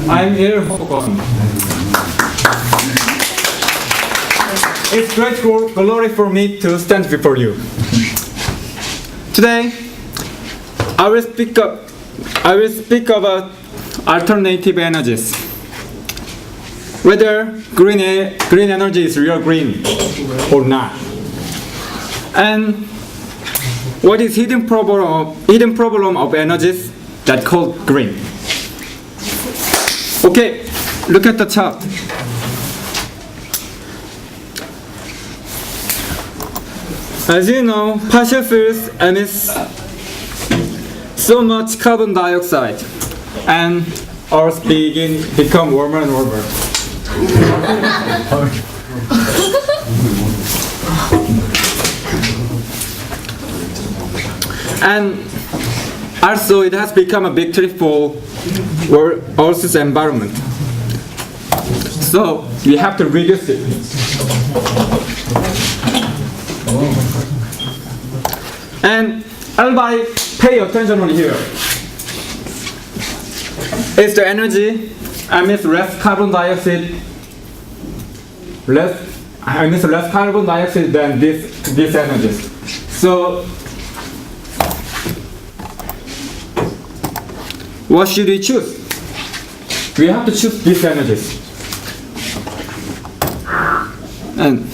I'm here focused. It's great glory for me to stand before you. Today, I will speak about alternative energies. Whether green energy is real green or not, and what is hidden problem of energies that called green. Okay, look at the chart. As you know, partial fields emit so much carbon dioxide, and Earth become warmer and warmer. And also it has become a big threat for Earth's environment. So we have to reduce it. And everybody pay attention on here. It's the energy emits less carbon dioxide, less carbon dioxide than this energy. So what should we choose? We have to choose these energies. And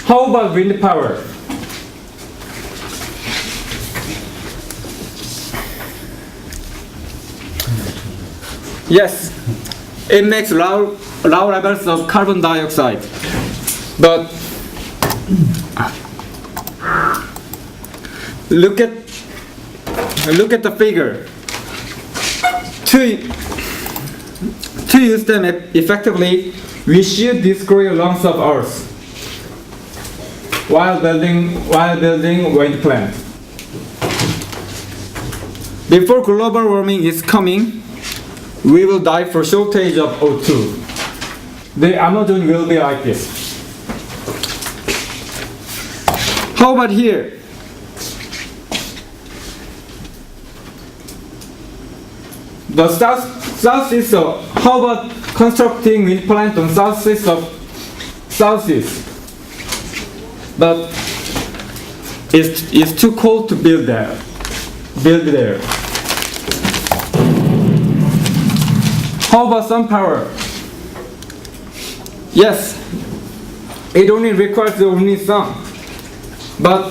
how about wind power? Yes, it makes low levels of carbon dioxide, but look at the figure. To use them effectively, we should destroy lungs of Earth while building wind plant. Before global warming is coming, we will die for shortage of O2. The Amazon will be like this. How about here? The southeast of, how about constructing wind plant on southeast of southeast? But it's too cold to build there. How about sun power? Yes, it only requires the only sun. But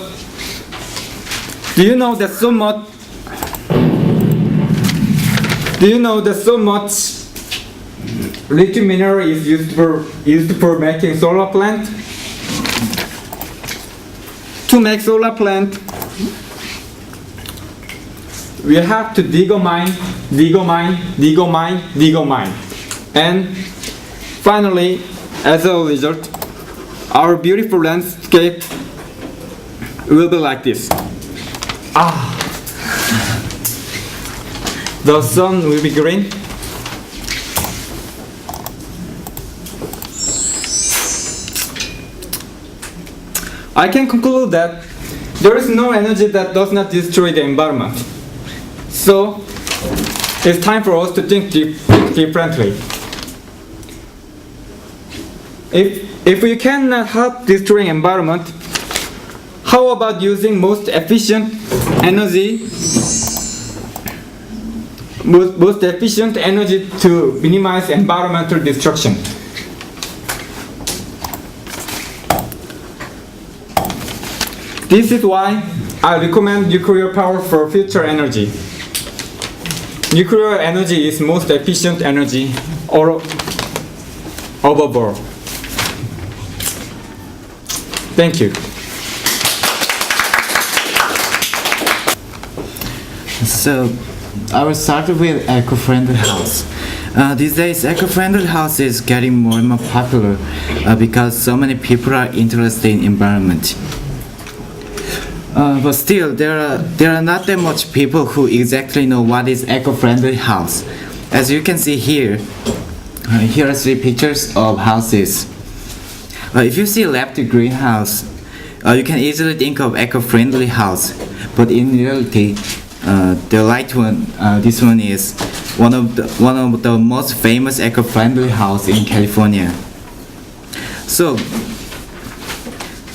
do you know that so much lithium mineral is used for making solar plant? To make solar plant, we have to dig a mine, and finally, as a result, our beautiful landscape will be like this. The sun will be green. I can conclude that there is no energy that does not destroy the environment. So, it's time for us to think differently. If we cannot help destroying environment, how about using most efficient energy to minimize environmental destruction? This is why I recommend nuclear power for future energy. Nuclear energy is most efficient energy overall. Thank you. So, I will start with eco-friendly house. These days, eco-friendly house is getting more and more popular because so many people are interested in environment. But still, there are not that much people who exactly know what is eco-friendly house. As you can see here, here are 3 pictures of houses. If you see left greenhouse, you can easily think of eco-friendly house. But in reality, the right one, this one is one of the most famous eco-friendly house in California. So,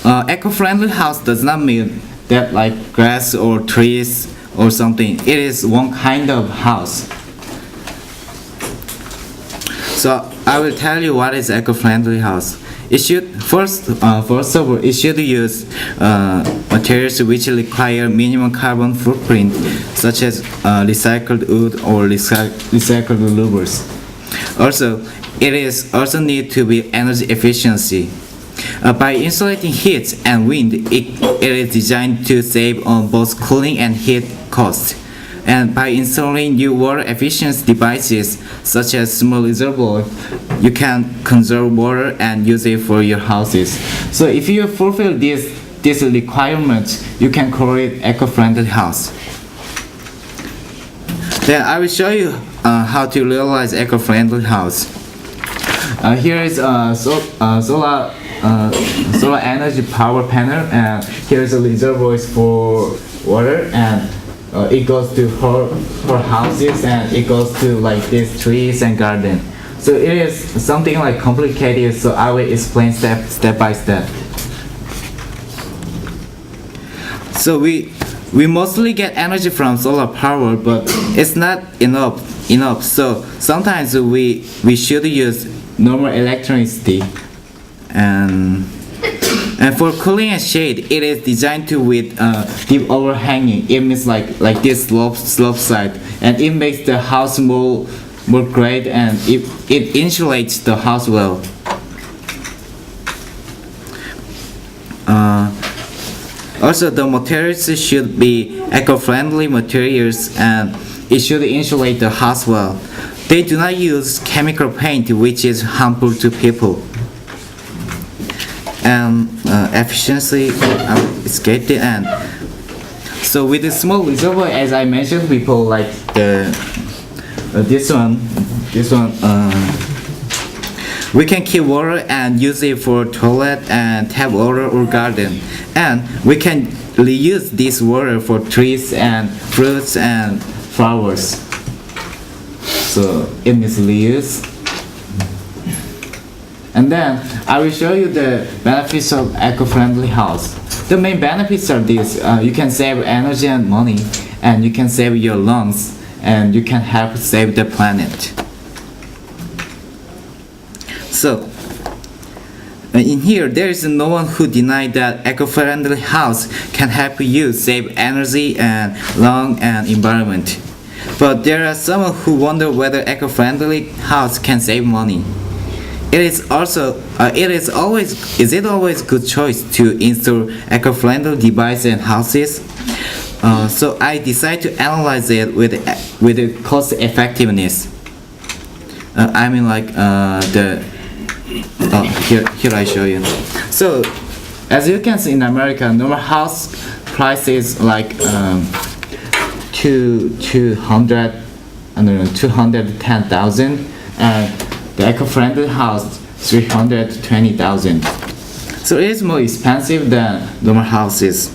eco-friendly house does not mean that like grass or trees or something. It is one kind of house. So I will tell you what is eco-friendly house. It should first of all, it should use materials which require minimum carbon footprint, such as recycled wood or recycled rubbers. Also, it is also need to be energy efficiency. By insulating heat and wind, it is designed to save on both cooling and heat costs. And by installing new water efficiency devices such as small reservoir, you can conserve water and use it for your houses. So if you fulfill these requirements, you can call it eco-friendly house. Then I will show you how to realize eco-friendly house. Here is a solar energy power panel, and here's a reservoirs for water, and it goes to her houses, and it goes to like these trees and garden. So it is something like complicated, so I will explain step by step. So we mostly get energy from solar power, but it's not enough. So sometimes we should use normal electricity, and for cooling and shade, it is designed to with deep overhanging. It means like this slope side, and it makes the house more great, and it insulates the house well. Also, the materials should be eco-friendly materials, and it should insulate the house well. They do not use chemical paint, which is harmful to people. And efficiency escaped it. And so with the small reservoir, as I mentioned before, like this one, we can keep water and use it for toilet and tap water or garden, and we can reuse this water for trees and fruits and flowers. So it means reuse. And then I will show you the benefits of eco-friendly house. The main benefits are these: you can save energy and money, and you can save your lungs, and you can help save the planet. So in here, there is no one who denied that eco-friendly house can help you save energy and lung and environment. But there are some who wonder whether eco-friendly house can save money. Is it always good choice to install eco-friendly devices in houses? So I decided to analyze it with the cost effectiveness. Here I show you. So as you can see, in America, normal house price is like 210,000, and the eco-friendly house 320,000. So it is more expensive than normal houses.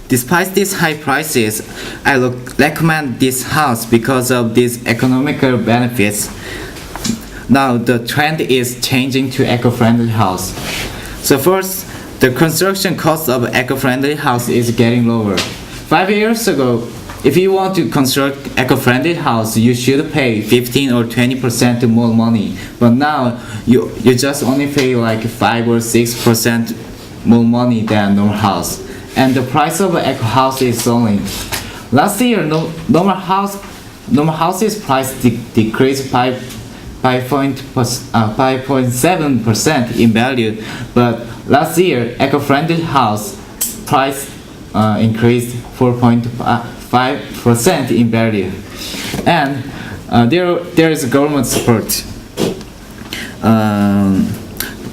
Despite these high prices, I recommend this house because of these economical benefits. Now the trend is changing to eco-friendly house. So first, the construction cost of eco-friendly house is getting lower. 5 years ago, if you want to construct eco-friendly house, you should pay 15 or 20% more money. But now you just only pay like 5 or 6% more money than normal house. And the price of eco house is soaring. Last year, normal houses price decreased by 5.7% in value, but last year eco-friendly house price increased 4.5% in value, and there is government support.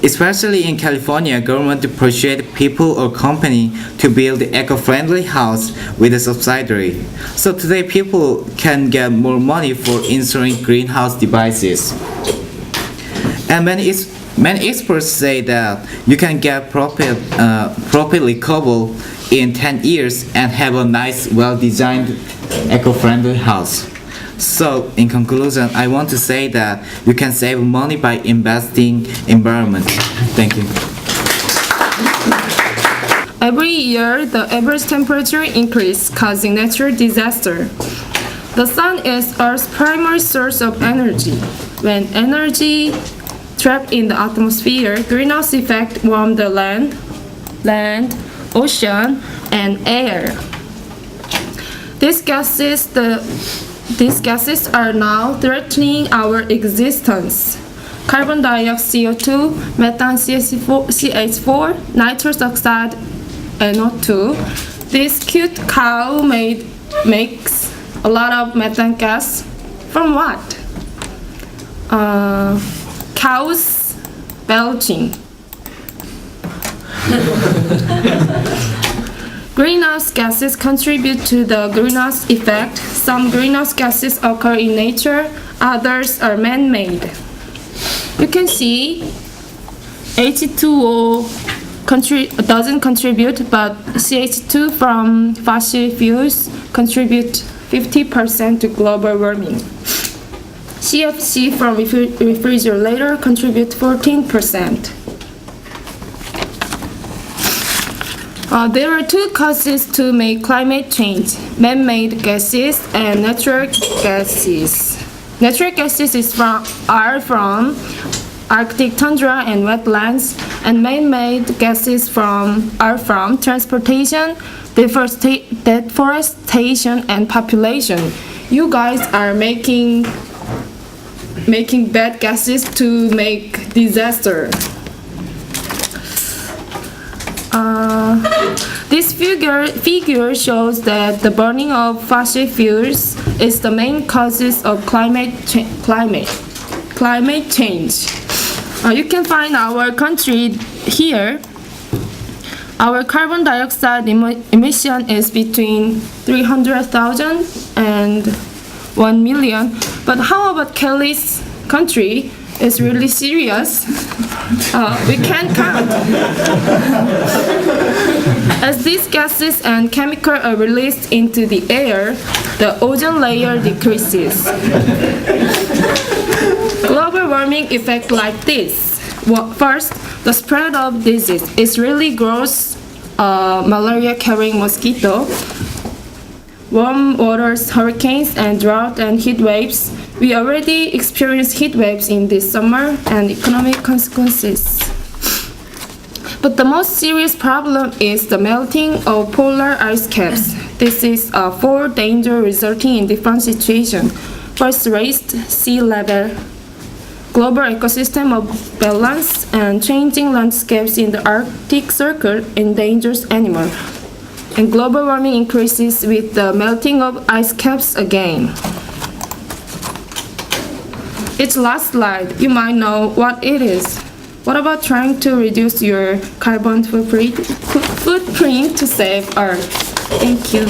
Especially in California, government persuade people or company to build eco-friendly house with a subsidy. So today people can get more money for installing greenhouse devices. And many experts say that you can get profit recoverable in 10 years and have a nice, well-designed eco-friendly house. So, in conclusion, I want to say that you can save money by investing environment. Thank you. Every year, the average temperature increase causing natural disaster. The sun is Earth's primary source of energy. When energy trapped in the atmosphere, greenhouse effect warm the land, ocean, and air. These gases are now threatening our existence. Carbon dioxide, CO2, methane, CH4, nitrous oxide, NO2. This cute cow makes a lot of methane gas. From what? Cows belching. Greenhouse gases contribute to the greenhouse effect. Some greenhouse gases occur in nature, others are man-made. You can see H2O doesn't contribute, but CH2 from fossil fuels contribute 50% to global warming. CFC from refrigerator contribute 14%. There are two causes to make climate change: man-made gases and natural gases. Natural gases are from Arctic tundra and wetlands, and man-made gases are from transportation, deforestation, and population. You guys are making bad gases to make disaster. This figure shows that the burning of fossil fuels is the main causes of climate change. You can find our country here. Our carbon dioxide emission is between 300,000 and 1 million. But how about Kelly's country? It's really serious. We can't count. As these gases and chemicals are released into the air, the ozone layer decreases. Global warming effect like this. First, the spread of disease is really gross. Malaria-carrying mosquito, warm waters, hurricanes, and drought and heat waves. We already experienced heat waves in this summer and economic consequences. But the most serious problem is the melting of polar ice caps. This is a four danger resulting in different situations. First, raised sea level, global ecosystem of balance, and changing landscapes in the Arctic Circle endangers animals. And global warming increases with the melting of ice caps again. Its last slide, you might know what it is. What about trying to reduce your carbon footprint to save Earth? Thank you.